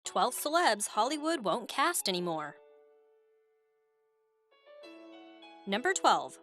12 celebs Hollywood won't cast anymore. Number 12.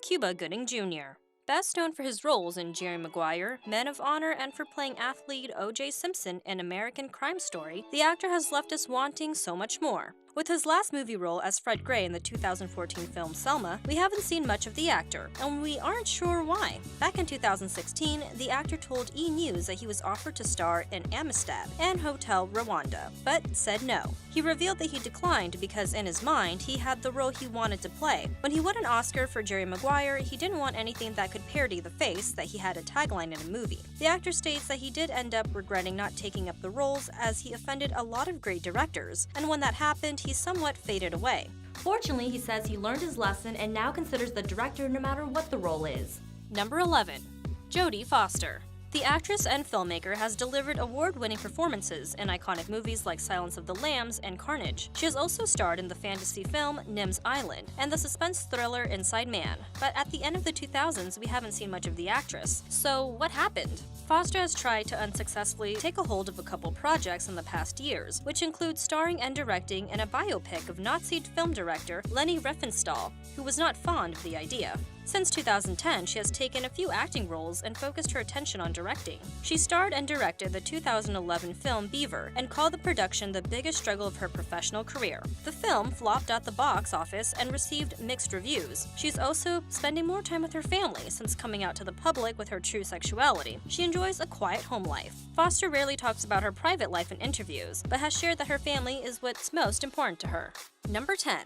Cuba Gooding Jr. Best known for his roles in Jerry Maguire, Men of Honor, and for playing athlete O.J. Simpson in American Crime Story, the actor has left us wanting so much more. With his last movie role as Fred Gray in the 2014 film Selma, we haven't seen much of the actor, and we aren't sure why. Back in 2016, the actor told E! News that he was offered to star in Amistad and Hotel Rwanda, but said no. He revealed that he declined because in his mind, he had the role he wanted to play. When he won an Oscar for Jerry Maguire, he didn't want anything that could parody the face that he had a tagline in a movie. The actor states that he did end up regretting not taking up the roles as he offended a lot of great directors, and when that happened, he somewhat faded away. Fortunately, he says he learned his lesson and now considers the director no matter what the role is. Number 11. Jodie Foster. The actress and filmmaker has delivered award-winning performances in iconic movies like Silence of the Lambs and Carnage. She has also starred in the fantasy film Nim's Island and the suspense thriller Inside Man. But at the end of the 2000s, we haven't seen much of the actress. So what happened? Foster has tried to unsuccessfully take a hold of a couple projects in the past years, which include starring and directing in a biopic of Nazi film director Leni Riefenstahl, who was not fond of the idea. Since 2010, she has taken a few acting roles and focused her attention on directing. She starred and directed the 2011 film Beaver and called the production the biggest struggle of her professional career. The film flopped at the box office and received mixed reviews. She's also spending more time with her family since coming out to the public with her true sexuality. She enjoys a quiet home life. Foster rarely talks about her private life in interviews, but has shared that her family is what's most important to her. Number 10.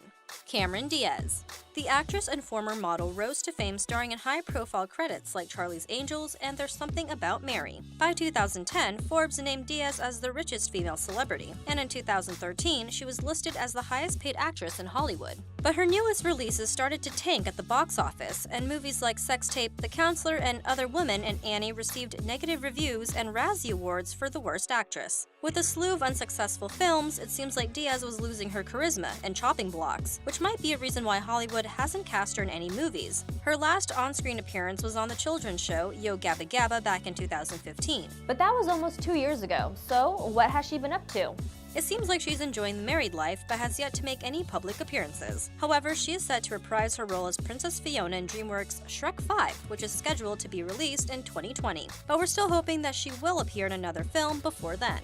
Cameron Diaz. The actress and former model rose to fame starring in high-profile credits like Charlie's Angels and There's Something About Mary. By 2010, Forbes named Diaz as the richest female celebrity, and in 2013, she was listed as the highest-paid actress in Hollywood. But her newest releases started to tank at the box office, and movies like Sex Tape, The Counselor, and Other Women and Annie received negative reviews and Razzie Awards for the worst actress. With a slew of unsuccessful films, it seems like Diaz was losing her charisma and chopping blocks, which might be a reason why Hollywood hasn't cast her in any movies. Her last on-screen appearance was on the children's show Yo Gabba Gabba back in 2015. But that was almost 2 years ago, so what has she been up to? It seems like she's enjoying the married life, but has yet to make any public appearances. However, she is set to reprise her role as Princess Fiona in DreamWorks' Shrek 5, which is scheduled to be released in 2020. But we're still hoping that she will appear in another film before then.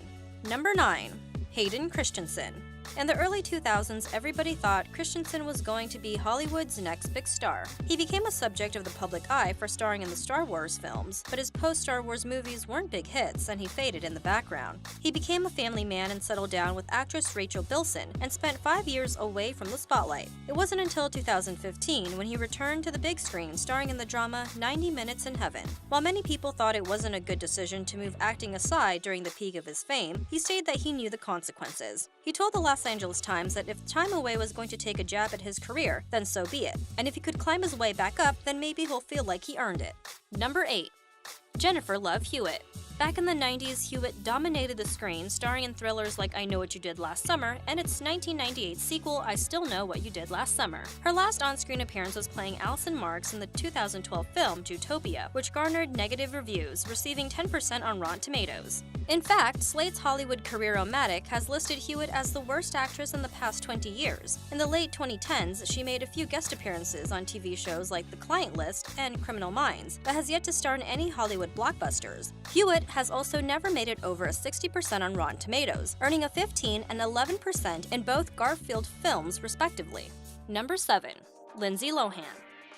Number 9. Hayden Christensen. In the early 2000s, everybody thought Christensen was going to be Hollywood's next big star. He became a subject of the public eye for starring in the Star Wars films, but his post-Star Wars movies weren't big hits and he faded in the background. He became a family man and settled down with actress Rachel Bilson and spent 5 years away from the spotlight. It wasn't until 2015 when he returned to the big screen starring in the drama 90 Minutes in Heaven. While many people thought it wasn't a good decision to move acting aside during the peak of his fame, he stated that he knew the consequences. He told the Los Angeles Times that if time away was going to take a jab at his career, then so be it. And if he could climb his way back up, then maybe he'll feel like he earned it. Number 8. Jennifer Love Hewitt. Back in the 90s, Hewitt dominated the screen, starring in thrillers like I Know What You Did Last Summer and its 1998 sequel, I Still Know What You Did Last Summer. Her last on-screen appearance was playing Allison Marks in the 2012 film Zootopia, which garnered negative reviews, receiving 10% on Rotten Tomatoes. In fact, Slate's Hollywood Career-O-Matic has listed Hewitt as the worst actress in the past 20 years. In the late 2010s, she made a few guest appearances on TV shows like The Client List and Criminal Minds, but has yet to star in any Hollywood blockbusters. Hewitt has also never made it over a 60% on Rotten Tomatoes, earning a 15% and 11% in both Garfield films, respectively. Number 7. Lindsay Lohan.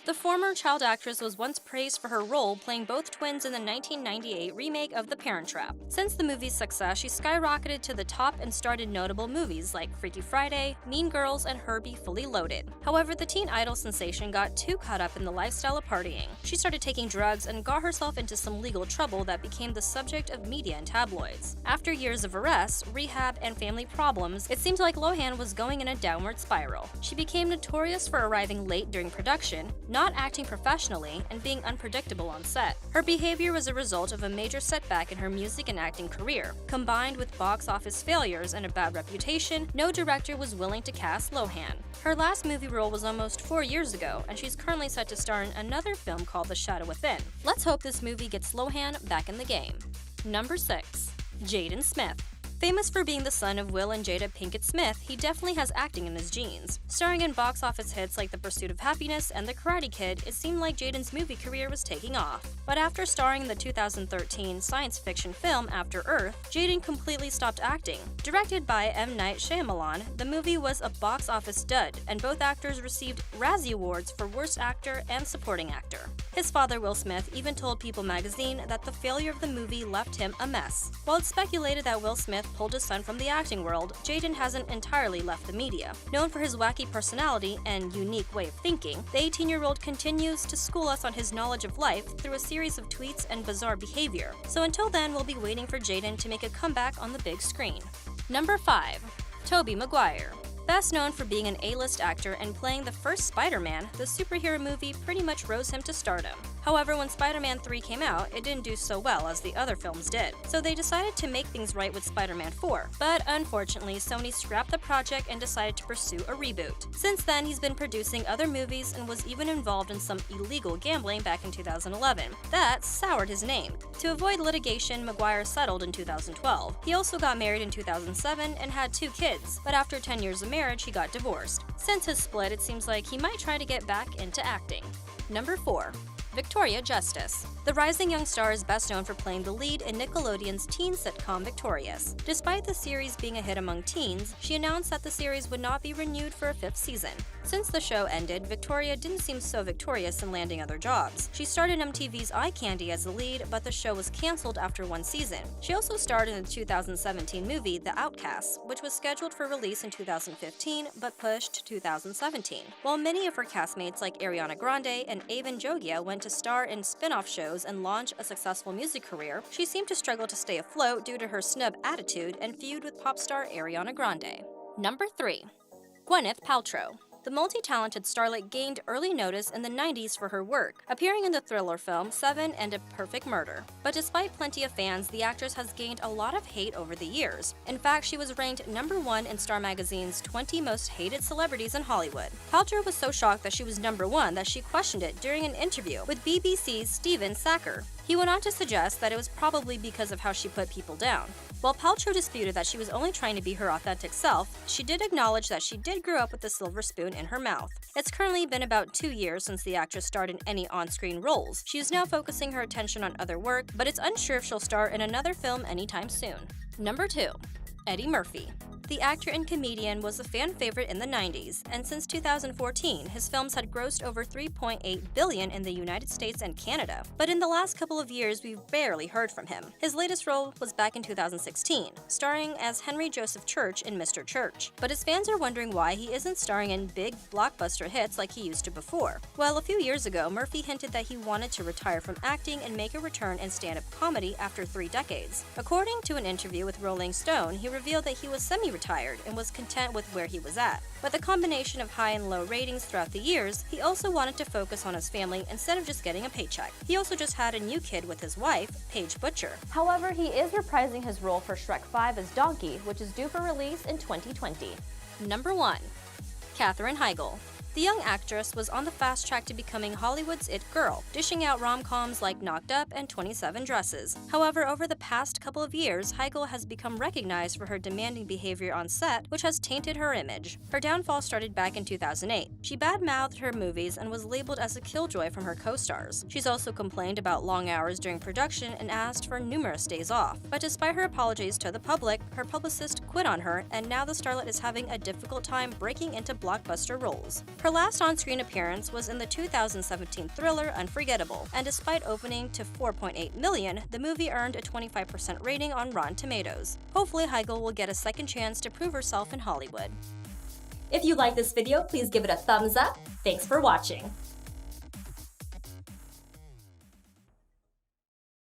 The former child actress was once praised for her role playing both twins in the 1998 remake of The Parent Trap. Since the movie's success, she skyrocketed to the top and starred in notable movies like Freaky Friday, Mean Girls, and Herbie Fully Loaded. However, the teen idol sensation got too caught up in the lifestyle of partying. She started taking drugs and got herself into some legal trouble that became the subject of media and tabloids. After years of arrests, rehab, and family problems, it seemed like Lohan was going in a downward spiral. She became notorious for arriving late during production, not acting professionally, and being unpredictable on set. Her behavior was a result of a major setback in her music and acting career. Combined with box office failures and a bad reputation, no director was willing to cast Lohan. Her last movie role was almost 4 years ago, and she's currently set to star in another film called The Shadow Within. Let's hope this movie gets Lohan back in the game. Number 6. Jaden Smith. Famous for being the son of Will and Jada Pinkett Smith, he definitely has acting in his genes. Starring in box office hits like The Pursuit of Happiness and The Karate Kid, it seemed like Jaden's movie career was taking off. But after starring in the 2013 science fiction film After Earth, Jaden completely stopped acting. Directed by M. Night Shyamalan, the movie was a box office dud, and both actors received Razzie Awards for Worst Actor and Supporting Actor. His father, Will Smith, even told People magazine that the failure of the movie left him a mess. While it's speculated that Will Smith pulled his son from the acting world, Jaden hasn't entirely left the media. Known for his wacky personality and unique way of thinking, the 18-year-old continues to school us on his knowledge of life through a series of tweets and bizarre behavior. So until then, we'll be waiting for Jaden to make a comeback on the big screen. Number 5. Tobey Maguire. Best known for being an A-list actor and playing the first Spider-Man, the superhero movie pretty much rose him to stardom. However, when Spider-Man 3 came out, it didn't do so well as the other films did, so they decided to make things right with Spider-Man 4. But unfortunately, Sony scrapped the project and decided to pursue a reboot. Since then, he's been producing other movies and was even involved in some illegal gambling back in 2011. That soured his name. To avoid litigation, Maguire settled in 2012. He also got married in 2007 and had 2 kids, but after 10 years of marriage, he got divorced. Since his split, it seems like he might try to get back into acting. Number 4. Victoria Justice. The rising young star is best known for playing the lead in Nickelodeon's teen sitcom Victorious. Despite the series being a hit among teens, she announced that the series would not be renewed for a 5th season. Since the show ended, Victoria didn't seem so victorious in landing other jobs. She starred in MTV's Eye Candy as the lead, but the show was canceled after 1 season. She also starred in the 2017 movie The Outcasts, which was scheduled for release in 2015 but pushed to 2017. While many of her castmates like Ariana Grande and Aben Jogia went to star in spin-off shows and launch a successful music career, she seemed to struggle to stay afloat due to her snub attitude and feud with pop star Ariana Grande. Number 3. Gwyneth Paltrow. The multi-talented starlet gained early notice in the 90s for her work, appearing in the thriller film Seven and a Perfect Murder. But despite plenty of fans, the actress has gained a lot of hate over the years. In fact, she was ranked number 1 in Star Magazine's 20 most hated celebrities in Hollywood. Paltrow was so shocked that she was number 1 that she questioned it during an interview with BBC's Stephen Sacker. He went on to suggest that it was probably because of how she put people down. While Paltrow disputed that she was only trying to be her authentic self, she did acknowledge that she did grow up with a silver spoon in her mouth. It's currently been about 2 years since the actress starred in any on-screen roles. She is now focusing her attention on other work, but it's unsure if she'll star in another film anytime soon. Number 2. Eddie Murphy. The actor and comedian was a fan favorite in the 90s, and since 2014, his films had grossed over $3.8 billion in the United States and Canada. But in the last couple of years, we've barely heard from him. His latest role was back in 2016, starring as Henry Joseph Church in Mr. Church. But his fans are wondering why he isn't starring in big blockbuster hits like he used to before. Well, a few years ago, Murphy hinted that he wanted to retire from acting and make a return in stand-up comedy after 3 decades. According to an interview with Rolling Stone, he revealed that he was semi-retired and was content with where he was at. With a combination of high and low ratings throughout the years, he also wanted to focus on his family instead of just getting a paycheck. He also just had a new kid with his wife, Paige Butcher. However, he is reprising his role for Shrek 5 as Donkey, which is due for release in 2020. Number 1. Katherine Heigl. The young actress was on the fast track to becoming Hollywood's it girl, dishing out rom-coms like Knocked Up and 27 Dresses. However, over the past couple of years, Heigl has become recognized for her demanding behavior on set, which has tainted her image. Her downfall started back in 2008. She bad-mouthed her movies and was labeled as a killjoy from her co-stars. She's also complained about long hours during production and asked for numerous days off. But despite her apologies to the public, her publicist quit on her, and now the starlet is having a difficult time breaking into blockbuster roles. Her last on-screen appearance was in the 2017 thriller Unforgettable, and despite opening to $4.8 million, the movie earned a 25% rating on Rotten Tomatoes. Hopefully, Heigl will get a second chance to prove herself in Hollywood. If you like this video, please give it a thumbs up. Thanks for watching.